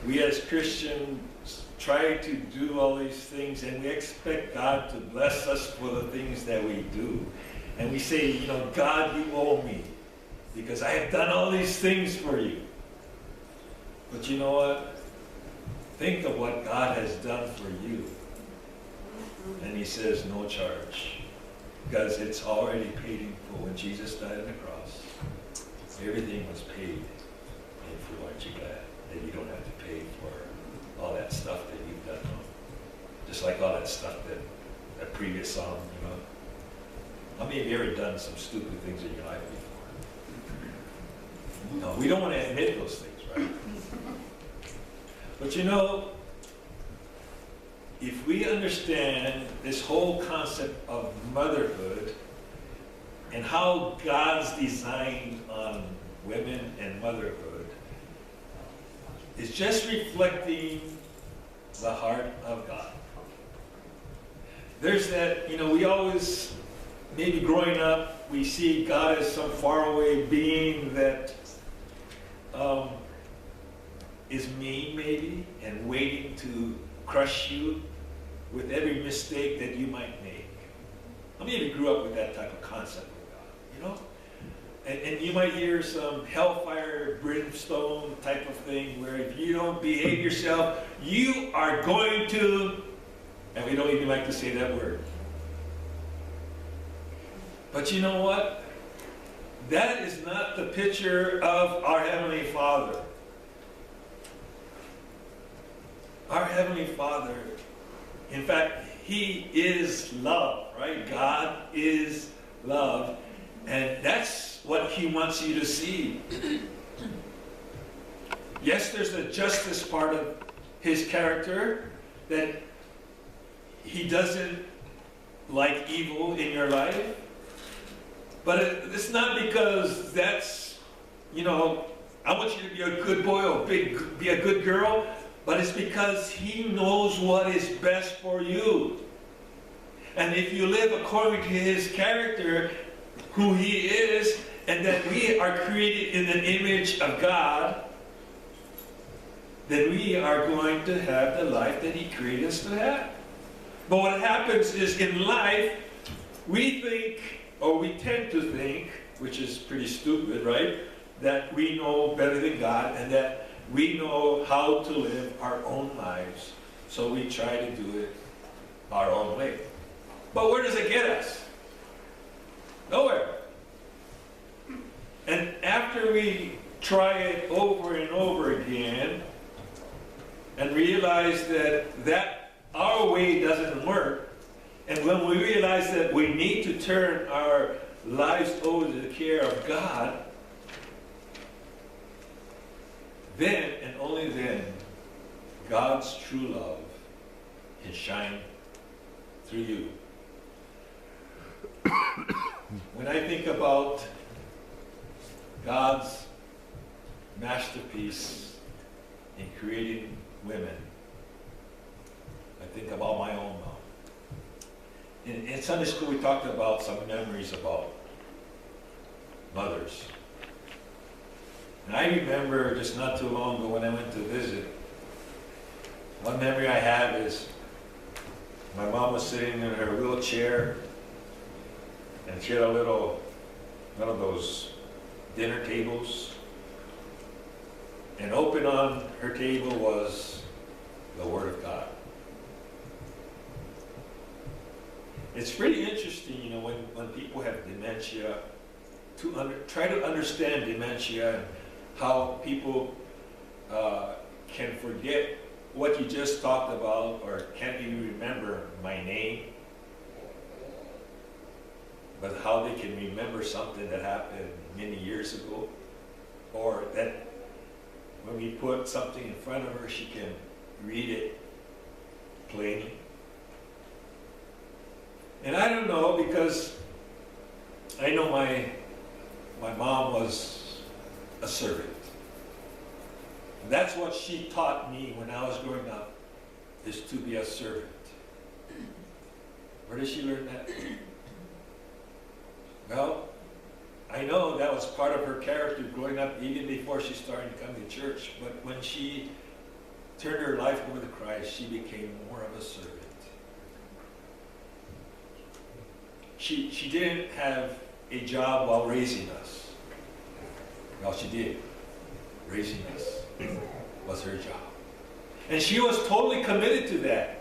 we as Christians try to do all these things, and we expect God to bless us for the things that we do. And we say, you know, God, you owe me because I have done all these things for you. But you know what? Think of what God has done for you. And he says, no charge. Because it's already paid in full. When Jesus died on the cross, everything was paid in full. Aren't you glad that you don't have to pay for all that stuff that you've done? Just like all that stuff that previous song, you know. How many of you ever done some stupid things in your life before? No, we don't want to admit those things, right? But you know, if we understand this whole concept of motherhood and how God's design on women and motherhood is just reflecting the heart of God. There's that, you know, we always, maybe growing up, we see God as some faraway being that is mean maybe and waiting to crush you with every mistake that you might make. How many of you grew up with that type of concept of God, you know? And you might hear some hellfire, brimstone type of thing where if you don't behave yourself, you are going to, and we don't even like to say that word. But you know what? That is not the picture of our Heavenly Father. Our Heavenly Father, in fact, He is love, right? God is love. And that's what He wants you to see. Yes, there's the justice part of His character, that He doesn't like evil in your life. But it's not because that's, you know, I want you to be a good boy or be a good girl, but it's because He knows what is best for you. And if you live according to His character, who He is, and that we are created in the image of God, then we are going to have the life that He created us to have. But what happens is in life, we think, or we tend to think, which is pretty stupid, right? That we know better than God and that we know how to live our own lives. So we try to do it our own way. But where does it get us? Nowhere. And after we try it over and over again and realize that our way doesn't work, and when we realize that we need to turn our lives over to the care of God, then and only then God's true love can shine through you. When I think about God's masterpiece in creating women, I think about my own mom. In Sunday school, we talked about some memories about mothers. And I remember just not too long ago when I went to visit, one memory I have is my mom was sitting in her wheelchair and she had a little, one of those dinner tables, and open on her table was the Word of God. It's pretty interesting, you know, when people have dementia, try to understand dementia and how people can forget what you just talked about or can't even remember my name, but how they can remember something that happened many years ago, or that when we put something in front of her, she can read it plainly. And I don't know, because I know my mom was a servant. And that's what she taught me when I was growing up, is to be a servant. Where did she learn that? Well, I know that was part of her character growing up even before she started to come to church. But when she turned her life over to Christ, she became more of a servant. She didn't have a job while raising us. Well, she did. Raising us was her job. And she was totally committed to that.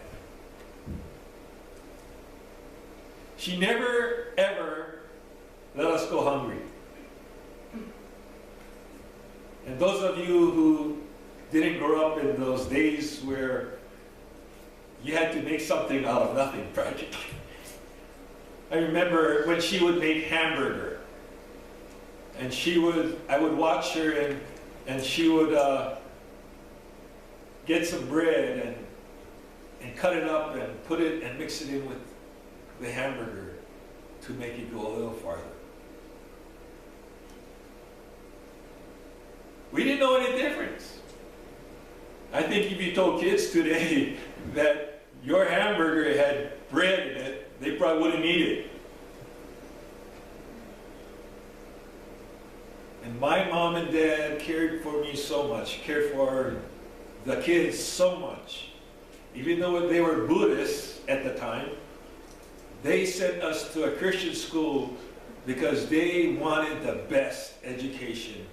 She never, ever let us go hungry. And those of you who didn't grow up in those days where you had to make something out of nothing, practically. I remember when she would make hamburger. And I would watch her and she would get some bread and cut it up and put it and mix it in with the hamburger to make it go a little farther. We didn't know any difference. I think if you told kids today that your hamburger had bread in it, they probably wouldn't eat it. And my mom and dad cared for me so much, cared for the kids so much. Even though they were Buddhists at the time, they sent us to a Christian school because they wanted the best education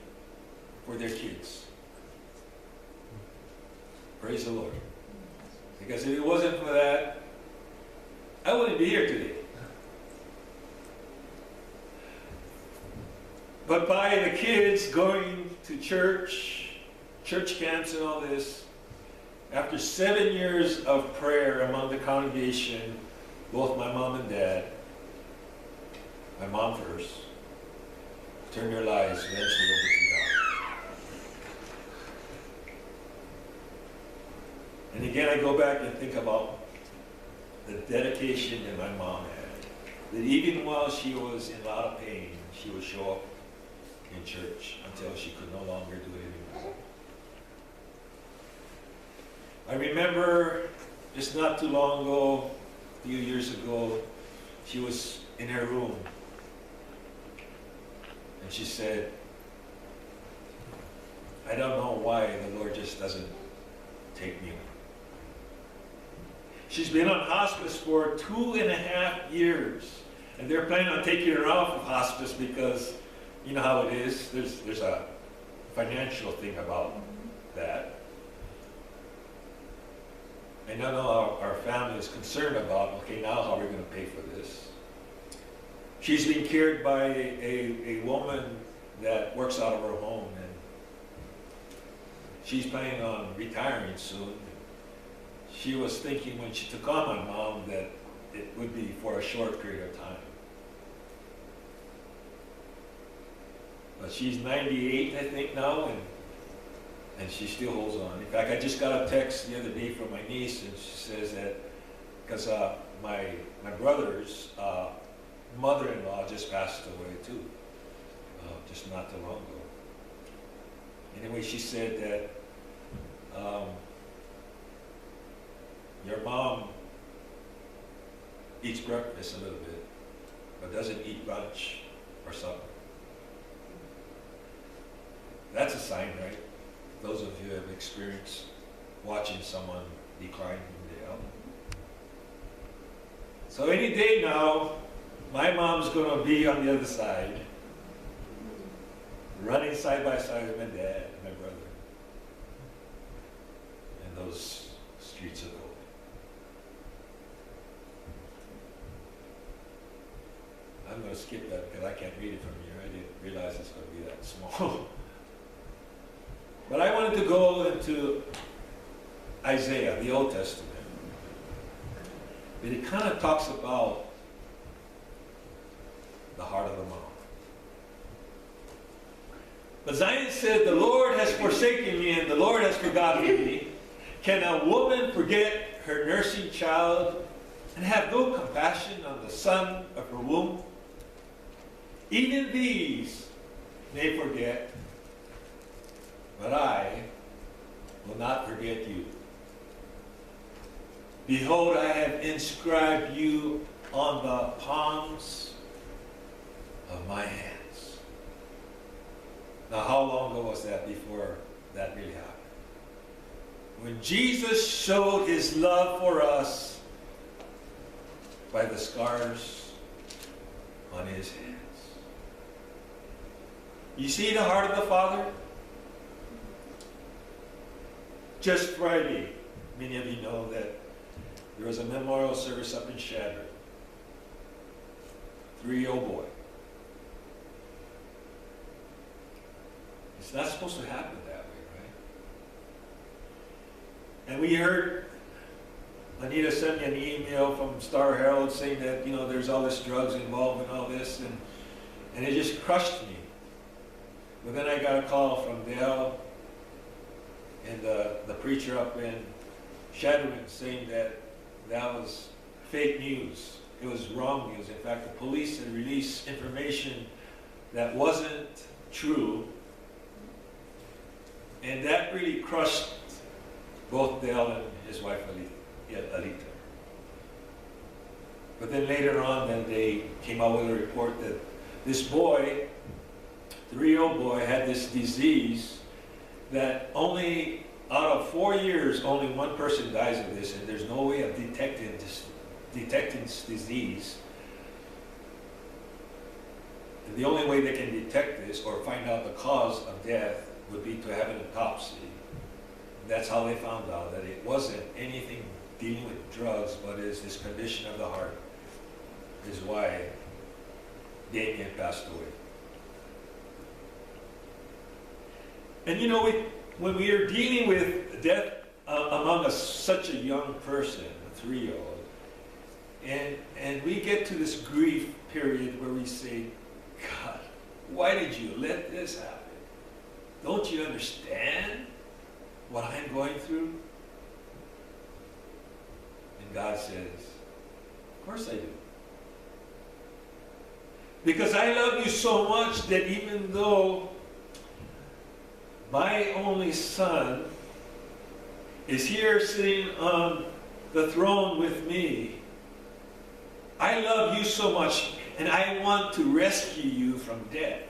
for their kids. Praise the Lord. Because if it wasn't for that, I wouldn't be here today. But by the kids going to church camps and all this, after 7 years of prayer among the congregation, both my mom and dad, my mom first, turned their lives eventually over to God. And again, I go back and think about the dedication that my mom had. That even while she was in a lot of pain, she would show up in church until she could no longer do it anymore. I remember just not too long ago, a few years ago, she was in her room and she said, I don't know why the Lord just doesn't take me. She's been on hospice for 2.5 years, and they're planning on taking her off of hospice because you know how it is. There's a financial thing about that. And I know our family is concerned about, okay, now how are we going to pay for this? She's being cared by a woman that works out of her home, and she's planning on retiring soon. She was thinking when she took on my mom that it would be for a short period of time. But she's 98, I think, now, and she still holds on. In fact, I just got a text the other day from my niece, and she says that because my brother's mother-in-law just passed away too, just not too long ago. Anyway, she said that your mom eats breakfast a little bit, but doesn't eat lunch or supper. That's a sign, right? Those of you who have experienced watching someone decline from the health. So any day now, my mom's going to be on the other side, running side by side with my dad and my brother in those streets of gold. I'm going to skip that because I can't read it from here. I didn't realize it's going to be that small. But I wanted to go into Isaiah, the Old Testament. But it kind of talks about the heart of the mom. But Zion said, the Lord has forsaken me and the Lord has forgotten me. Can a woman forget her nursing child and have no compassion on the son of her womb? Even these may forget, but I will not forget you. Behold, I have inscribed you on the palms of my hands. Now, how long ago was that before that really happened? When Jesus showed his love for us by the scars on his hands. You see the heart of the Father? Just Friday, many of you know that there was a memorial service up in Shadrach. 3-year-old boy. It's not supposed to happen that way, right? And we heard Anita sent me an email from Star Herald saying that, you know, there's all this drugs involved in all this, and it just crushed me. But then I got a call from Dale and the preacher up in Shadrach saying that was fake news. It was wrong news. In fact, the police had released information that wasn't true. And that really crushed both Dale and his wife, Alita. But then later on, then they came out with a report that this boy, 3-year-old boy, had this disease that only out of 4 years, only one person dies of this, and there's no way of detecting this disease. And the only way they can detect this or find out the cause of death would be to have an autopsy. And that's how they found out that it wasn't anything dealing with drugs, but is this condition of the heart is why Damien passed away. And you know, when we are dealing with death among such a young person, a 3-year-old, and we get to this grief period where we say, God, why did you let this happen? Don't you understand what I'm going through? And God says, of course I do. Because I love you so much that even though my only son is here sitting on the throne with me, I love you so much and I want to rescue you from death.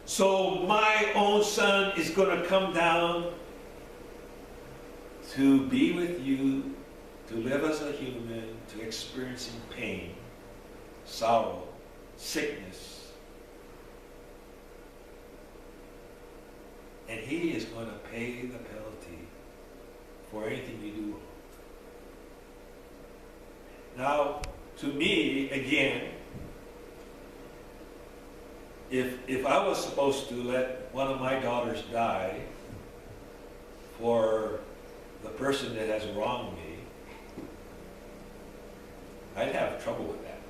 So my own son is going to come down to be with you, to live as a human, to experiencing pain, sorrow, sickness. And he is going to pay the penalty for anything you do. Now, to me, again, if I was supposed to let one of my daughters die for the person that has wronged me, I'd have trouble with that.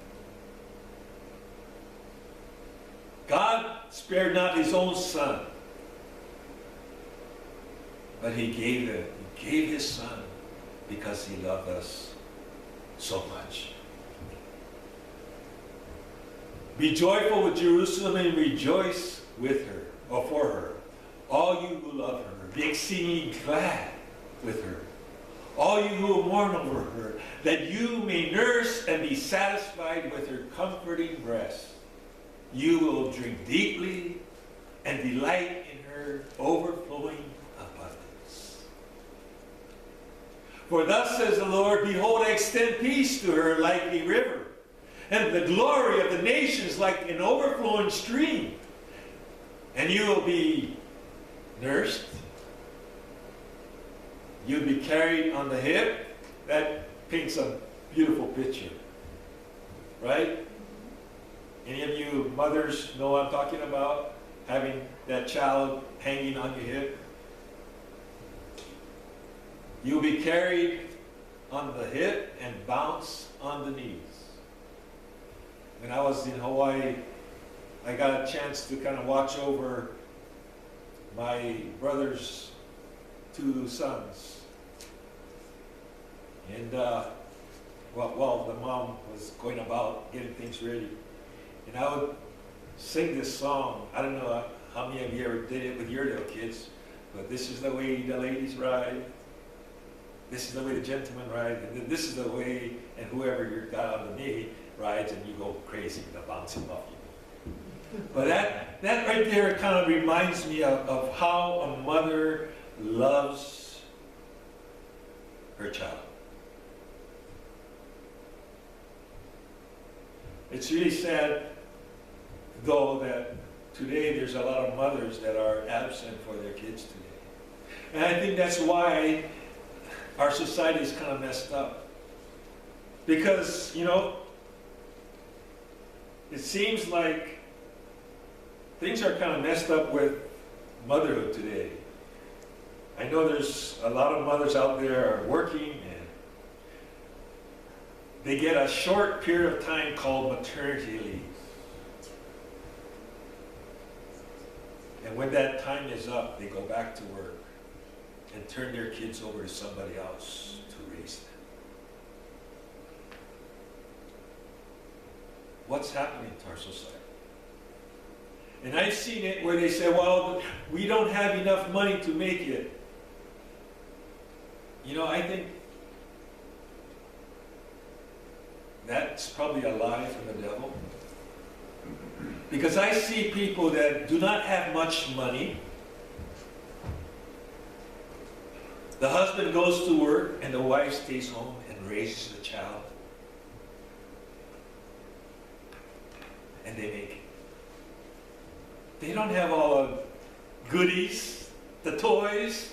God spared not his own son, but he gave his son because he loved us so much. Be joyful with Jerusalem and rejoice with her, or for her. All you who love her, be exceedingly glad with her. All you who mourn over her, that you may nurse and be satisfied with her comforting breast. You will drink deeply and delight in her overflowing abundance. For thus says the Lord, behold, I extend peace to her like a river, and the glory of the nations like an overflowing stream. And you will be nursed. You'll be carried on the hip. That paints a beautiful picture, right? Any of you mothers know what I'm talking about? Having that child hanging on your hip. You'll be carried on the hip and bounce on the knees. When I was in Hawaii, I got a chance to kind of watch over my brother's 2 sons. And while the mom was going about getting things ready, and I would sing this song. I don't know how many of you ever did it with your little kids, but this is the way the ladies ride. This is the way the gentlemen ride. And then this is the way, and whoever you got on the knee rides, and you go crazy, the bouncing off you. But that right there kind of reminds me of how a mother loves her child. It's really sad, though, that today there's a lot of mothers that are absent for their kids today. And I think that's why our society is kind of messed up. Because, you know, it seems like things are kind of messed up with motherhood today. I know there's a lot of mothers out there are working and they get a short period of time called maternity leave. And when that time is up, they go back to work and turn their kids over to somebody else to raise them. What's happening to our society? And I've seen it where they say, well, we don't have enough money to make it. You know, I think that's probably a lie from the devil. Because I see people that do not have much money. The husband goes to work and the wife stays home and raises the child. And they make it. They don't have all the goodies, the toys.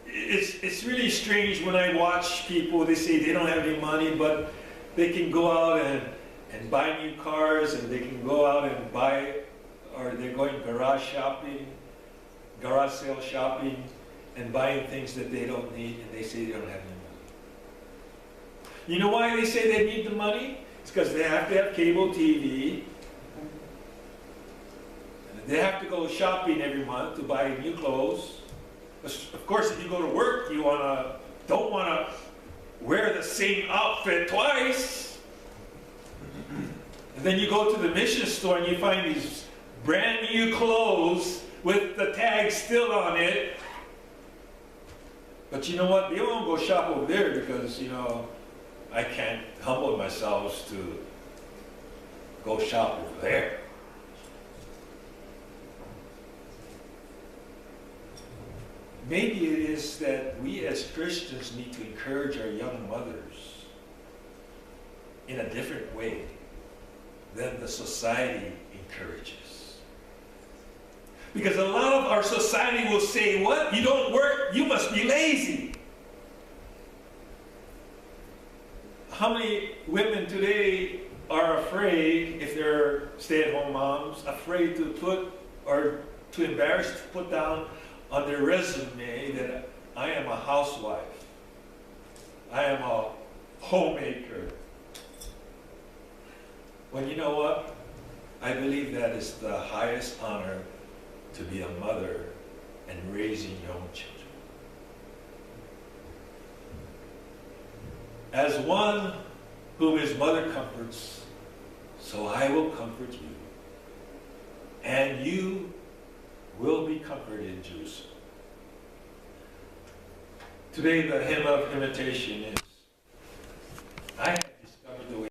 It's really strange when I watch people, they say they don't have any money, but they can go out and buy new cars, and they can go out and buy, or they're going garage shopping, garage sale shopping, and buying things that they don't need, and they say they don't have any money. You know why they say they need the money? It's because they have to have cable TV. They have to go shopping every month to buy new clothes. Of course, if you go to work, you don't want to wear the same outfit twice. And then you go to the mission store and you find these brand new clothes with the tag still on it. But you know what? They won't go shop over there because, you know, I can't humble myself to go shop over there. Maybe it is that we as Christians need to encourage our young mothers in a different way than the society encourages. Because a lot of our society will say, what? You don't work? You must be lazy. How many women today are afraid, if they're stay-at-home moms, afraid to put, or too embarrassed to put down on their resume that I am a housewife, I am a homemaker? Well, you know what? I believe that is the highest honor, to be a mother and raising your own children. As one whom his mother comforts, so I will comfort you, and you will be comforted in Jerusalem. Today the hymn of invitation is